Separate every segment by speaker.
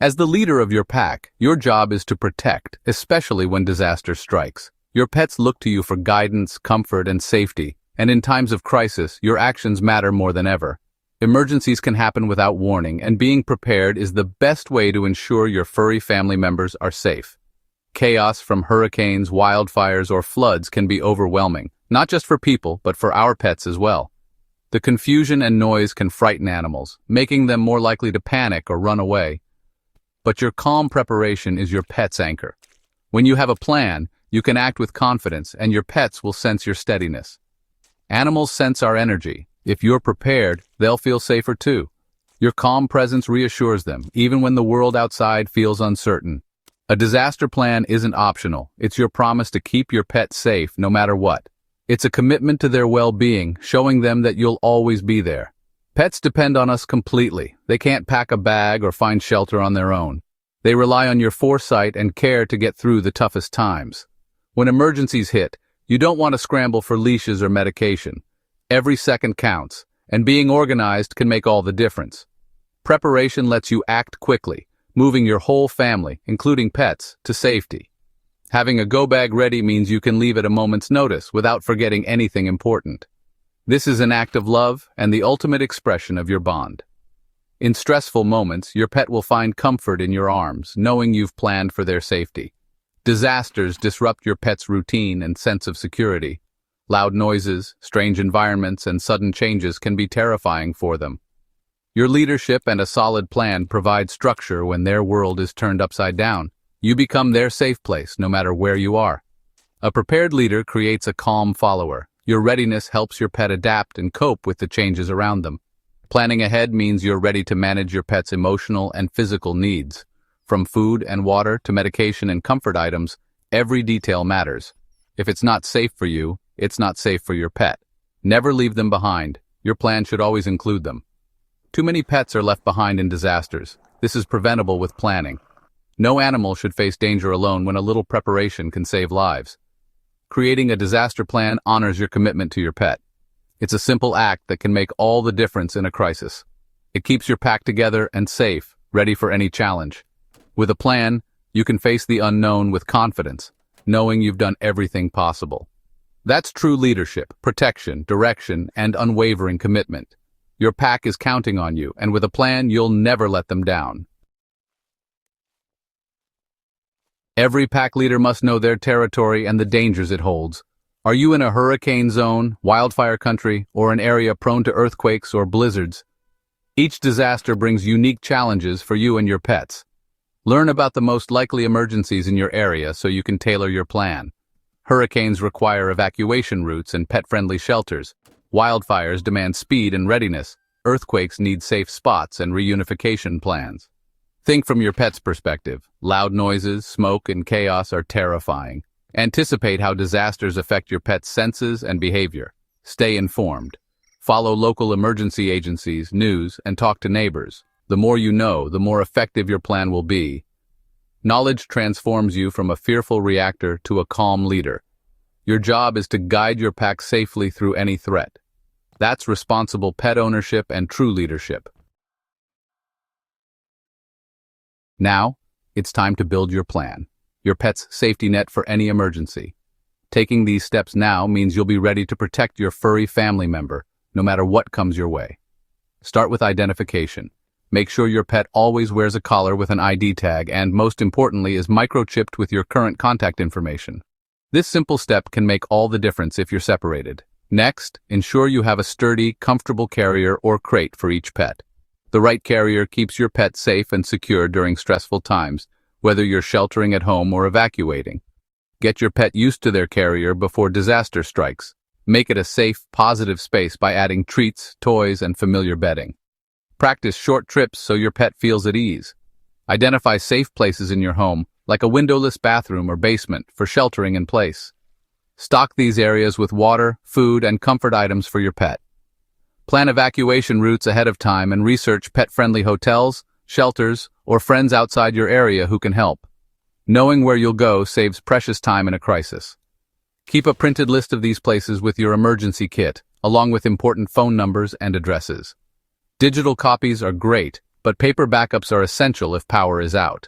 Speaker 1: As the leader of your pack, your job is to protect, especially when disaster strikes. Your pets look to you for guidance, comfort, and safety, and in times of crisis, your actions matter more than ever. Emergencies can happen without warning, and being prepared is the best way to ensure your furry family members are safe. Chaos from hurricanes, wildfires, or floods can be overwhelming, not just for people, but for our pets as well. The confusion and noise can frighten animals, making them more likely to panic or run away. But your calm preparation is your pet's anchor. When you have a plan, you can act with confidence, and your pets will sense your steadiness. Animals sense our energy. If you're prepared, they'll feel safer too. Your calm presence reassures them, even when the world outside feels uncertain. A disaster plan isn't optional. It's your promise to keep your pet safe no matter what. It's a commitment to their well-being, showing them that you'll always be there. Pets depend on us completely. They can't pack a bag or find shelter on their own. They rely on your foresight and care to get through the toughest times. When emergencies hit, you don't want to scramble for leashes or medication. Every second counts, and being organized can make all the difference. Preparation lets you act quickly, moving your whole family, including pets, to safety. Having a go-bag ready means you can leave at a moment's notice without forgetting anything important. This is an act of love and the ultimate expression of your bond. In stressful moments, your pet will find comfort in your arms, knowing you've planned for their safety. Disasters disrupt your pet's routine and sense of security. Loud noises, strange environments, and sudden changes can be terrifying for them. Your leadership and a solid plan provide structure when their world is turned upside down. You become their safe place, no matter where you are. A prepared leader creates a calm follower. Your readiness helps your pet adapt and cope with the changes around them. Planning ahead means you're ready to manage your pet's emotional and physical needs. From food and water to medication and comfort items, every detail matters. If it's not safe for you, it's not safe for your pet. Never leave them behind. Your plan should always include them. Too many pets are left behind in disasters. This is preventable with planning. No animal should face danger alone when a little preparation can save lives. Creating a disaster plan honors your commitment to your pet. It's a simple act that can make all the difference in a crisis. It keeps your pack together and safe, ready for any challenge. With a plan, you can face the unknown with confidence, knowing you've done everything possible. That's true leadership, protection, direction, and unwavering commitment. Your pack is counting on you, and with a plan, you'll never let them down. Every pack leader must know their territory and the dangers it holds. Are you in a hurricane zone, wildfire country, or an area prone to earthquakes or blizzards? Each disaster brings unique challenges for you and your pets. Learn about the most likely emergencies in your area so you can tailor your plan. Hurricanes require evacuation routes and pet-friendly shelters. Wildfires demand speed and readiness. Earthquakes need safe spots and reunification plans. Think from your pet's perspective. Loud noises, smoke, and chaos are terrifying. Anticipate how disasters affect your pet's senses and behavior. Stay informed. Follow local emergency agencies, news, and talk to neighbors. The more you know, the more effective your plan will be. Knowledge transforms you from a fearful reactor to a calm leader. Your job is to guide your pack safely through any threat. That's responsible pet ownership and true leadership. Now, it's time to build your plan, your pet's safety net for any emergency. Taking these steps now means you'll be ready to protect your furry family member, no matter what comes your way. Start with identification. Make sure your pet always wears a collar with an ID tag and, most importantly, is microchipped with your current contact information. This simple step can make all the difference if you're separated. Next, ensure you have a sturdy, comfortable carrier or crate for each pet. The right carrier keeps your pet safe and secure during stressful times, whether you're sheltering at home or evacuating. Get your pet used to their carrier before disaster strikes. Make it a safe, positive space by adding treats, toys, and familiar bedding. Practice short trips so your pet feels at ease. Identify safe places in your home, like a windowless bathroom or basement, for sheltering in place. Stock these areas with water, food, and comfort items for your pet. Plan evacuation routes ahead of time and research pet-friendly hotels, shelters, or friends outside your area who can help. Knowing where you'll go saves precious time in a crisis. Keep a printed list of these places with your emergency kit, along with important phone numbers and addresses. Digital copies are great, but paper backups are essential if power is out.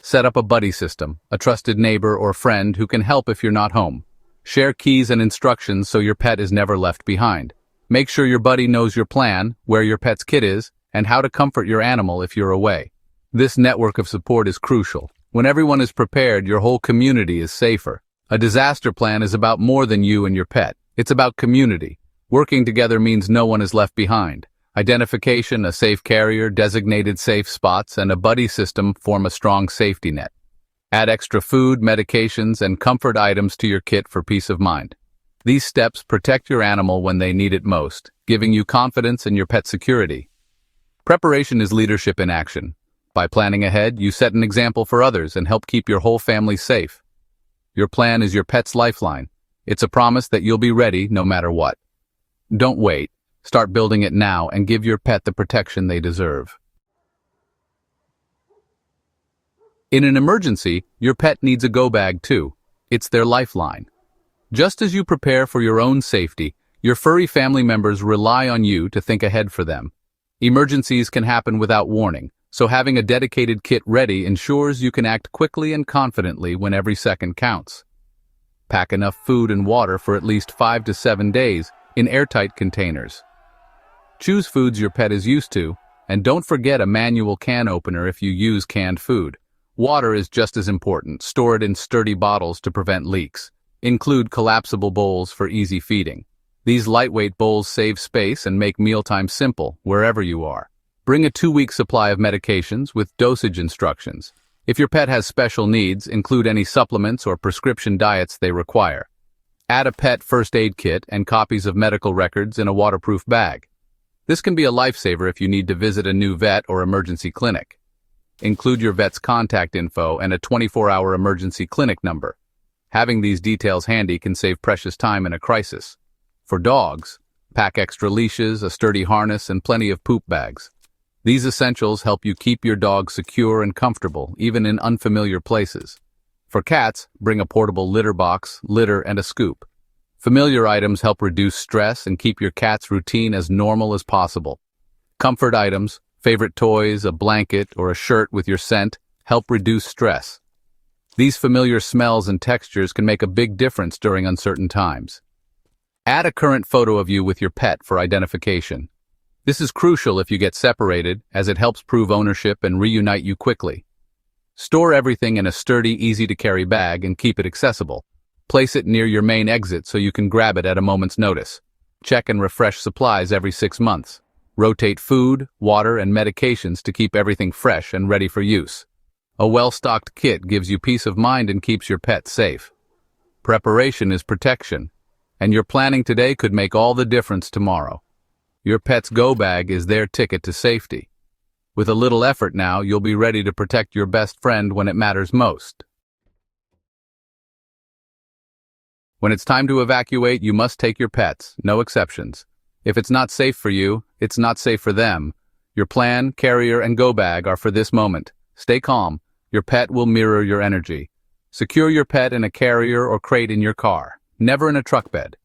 Speaker 1: Set up a buddy system, a trusted neighbor or friend who can help if you're not home. Share keys and instructions so your pet is never left behind. Make sure your buddy knows your plan, where your pet's kit is, and how to comfort your animal if you're away. This network of support is crucial. When everyone is prepared, your whole community is safer. A disaster plan is about more than you and your pet. It's about community. Working together means no one is left behind. Identification, a safe carrier, designated safe spots, and a buddy system form a strong safety net. Add extra food, medications, and comfort items to your kit for peace of mind. These steps protect your animal when they need it most, giving you confidence in your pet's security. Preparation is leadership in action. By planning ahead, you set an example for others and help keep your whole family safe. Your plan is your pet's lifeline. It's a promise that you'll be ready no matter what. Don't wait. Start building it now and give your pet the protection they deserve. In an emergency, your pet needs a go bag too. It's their lifeline. Just as you prepare for your own safety, your furry family members rely on you to think ahead for them. Emergencies can happen without warning, so having a dedicated kit ready ensures you can act quickly and confidently when every second counts. Pack enough food and water for at least 5 to 7 days in airtight containers. Choose foods your pet is used to, and don't forget a manual can opener if you use canned food. Water is just as important. Store it in sturdy bottles to prevent leaks. Include collapsible bowls for easy feeding. These lightweight bowls save space and make mealtime simple wherever you are. Bring a 2-week supply of medications with dosage instructions. If your pet has special needs, include any supplements or prescription diets they require. Add a pet first aid kit and copies of medical records in a waterproof bag. This can be a lifesaver if you need to visit a new vet or emergency clinic. Include your vet's contact info and a 24-hour emergency clinic number. Having these details handy can save precious time in a crisis. For dogs, pack extra leashes, a sturdy harness, and plenty of poop bags. These essentials help you keep your dog secure and comfortable, even in unfamiliar places. For cats, bring a portable litter box, litter, and a scoop. Familiar items help reduce stress and keep your cat's routine as normal as possible. Comfort items, favorite toys, a blanket, or a shirt with your scent help reduce stress. These familiar smells and textures can make a big difference during uncertain times. Add a current photo of you with your pet for identification. This is crucial if you get separated, as it helps prove ownership and reunite you quickly. Store everything in a sturdy, easy-to-carry bag and keep it accessible. Place it near your main exit so you can grab it at a moment's notice. Check and refresh supplies every 6 months. Rotate food, water, and medications to keep everything fresh and ready for use. A well-stocked kit gives you peace of mind and keeps your pet safe. Preparation is protection, and your planning today could make all the difference tomorrow. Your pet's go bag is their ticket to safety. With a little effort now, you'll be ready to protect your best friend when it matters most. When it's time to evacuate, you must take your pets, no exceptions. If it's not safe for you, it's not safe for them. Your plan, carrier, and go bag are for this moment. Stay calm. Your pet will mirror your energy. Secure your pet in a carrier or crate in your car, never in a truck bed.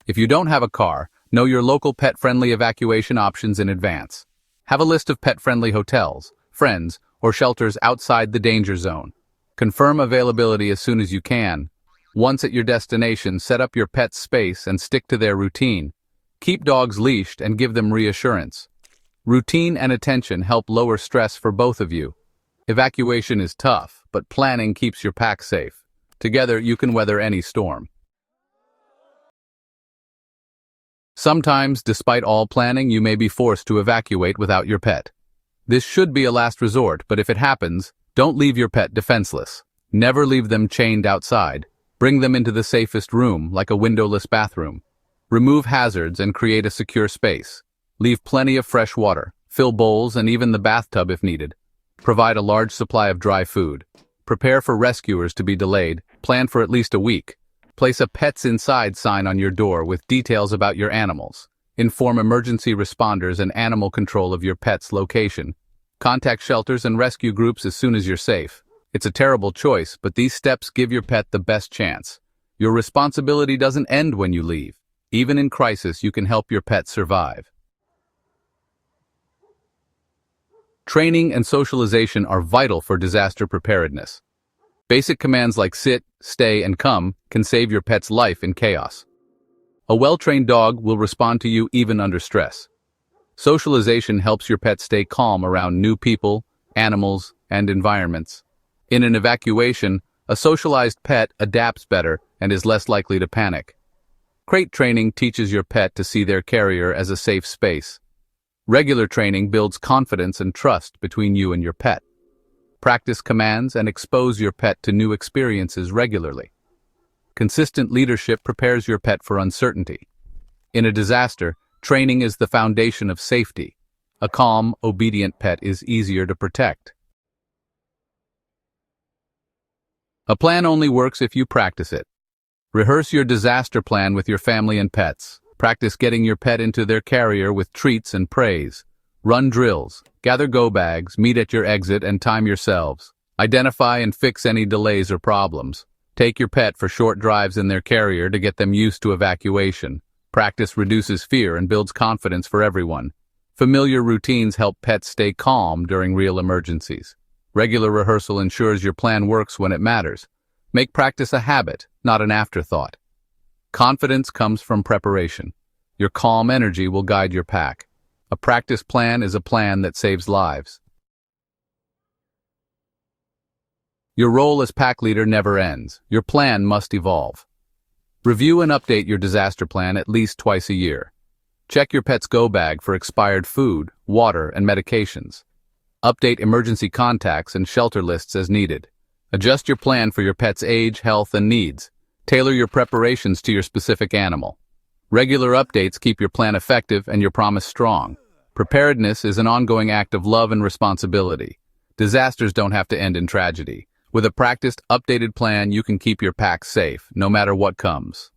Speaker 1: If you don't have a car, know your local pet-friendly evacuation options in advance. Have a list of pet-friendly hotels, friends, or shelters outside the danger zone. Confirm availability as soon as you can. Once at your destination, set up your pet's space and stick to their routine. Keep dogs leashed and give them reassurance. Routine and attention help lower stress for both of you. Evacuation is tough, but planning keeps your pack safe. Together, you can weather any storm. Sometimes, despite all planning, you may be forced to evacuate without your pet. This should be a last resort, but if it happens, don't leave your pet defenseless. Never leave them chained outside. Bring them into the safest room, like a windowless bathroom. Remove hazards and create a secure space. Leave plenty of fresh water. Fill bowls and even the bathtub if needed. Provide a large supply of dry food. Prepare for rescuers to be delayed. Plan for at least a week. Place a "Pets Inside" sign on your door with details about your animals. Inform emergency responders and animal control of your pet's location. Contact shelters and rescue groups as soon as you're safe. It's a terrible choice, but these steps give your pet the best chance. Your responsibility doesn't end when you leave. Even in crisis, you can help your pet survive. Training and socialization are vital for disaster preparedness. Basic commands like sit, stay, and come can save your pet's life in chaos. A well-trained dog will respond to you even under stress. Socialization helps your pet stay calm around new people, animals, and environments. In an evacuation, a socialized pet adapts better and is less likely to panic. Crate training teaches your pet to see their carrier as a safe space. Regular training builds confidence and trust between you and your pet. Practice commands and expose your pet to new experiences regularly. Consistent leadership prepares your pet for uncertainty. In a disaster, training is the foundation of safety. A calm, obedient pet is easier to protect. A plan only works if you practice it. Rehearse your disaster plan with your family and pets. Practice getting your pet into their carrier with treats and praise. Run drills, gather go bags, meet at your exit, and time yourselves. Identify and fix any delays or problems. Take your pet for short drives in their carrier to get them used to evacuation. Practice reduces fear and builds confidence for everyone. Familiar routines help pets stay calm during real emergencies. Regular rehearsal ensures your plan works when it matters. Make practice a habit, not an afterthought. Confidence comes from preparation. Your calm energy will guide your pack. A practice plan is a plan that saves lives. Your role as pack leader never ends. Your plan must evolve. Review and update your disaster plan at least twice a year. Check your pet's go bag for expired food, water, and medications. Update emergency contacts and shelter lists as needed. Adjust your plan for your pet's age, health, and needs. Tailor your preparations to your specific animal. Regular updates keep your plan effective and your promise strong. Preparedness is an ongoing act of love and responsibility. Disasters don't have to end in tragedy. With a practiced, updated plan, you can keep your pack safe, no matter what comes.